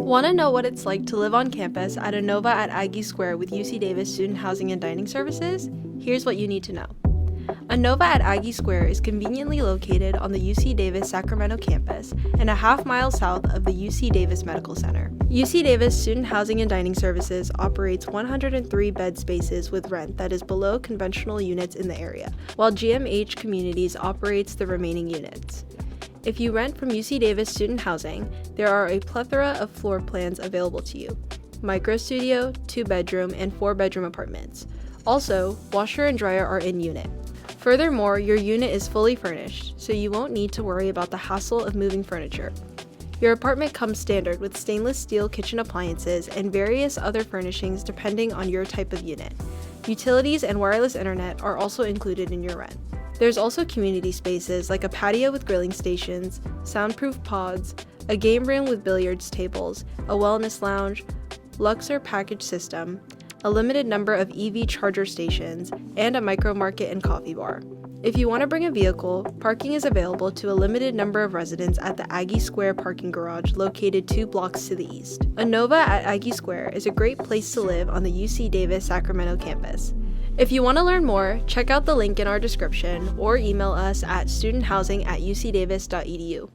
Want to know what it's like to live on campus at Anova at Aggie Square with UC Davis Student Housing and Dining Services? Here's what you need to know. Anova at Aggie Square is conveniently located on the UC Davis Sacramento campus and a half-mile south of the UC Davis Medical Center. UC Davis Student Housing and Dining Services operates 103 bed spaces with rent that is below conventional units in the area, while GMH Communities operates the remaining units. If you rent from UC Davis Student Housing, there are a plethora of floor plans available to you: micro studio, 2-bedroom, and 4-bedroom apartments. Also, washer and dryer are in unit. Furthermore, your unit is fully furnished, so you won't need to worry about the hassle of moving furniture. Your apartment comes standard with stainless steel kitchen appliances and various other furnishings depending on your type of unit. Utilities and wireless internet are also included in your rent. There's also community spaces like a patio with grilling stations, soundproof pods, a game room with billiards tables, a wellness lounge, Luxor package system, a limited number of EV charger stations, and a micro market and coffee bar. If you want to bring a vehicle, parking is available to a limited number of residents at the Aggie Square parking garage located 2 blocks to the east. Anova at Aggie Square is a great place to live on the UC Davis Sacramento campus. If you want to learn more, check out the link in our description or email us at studenthousing@ucdavis.edu.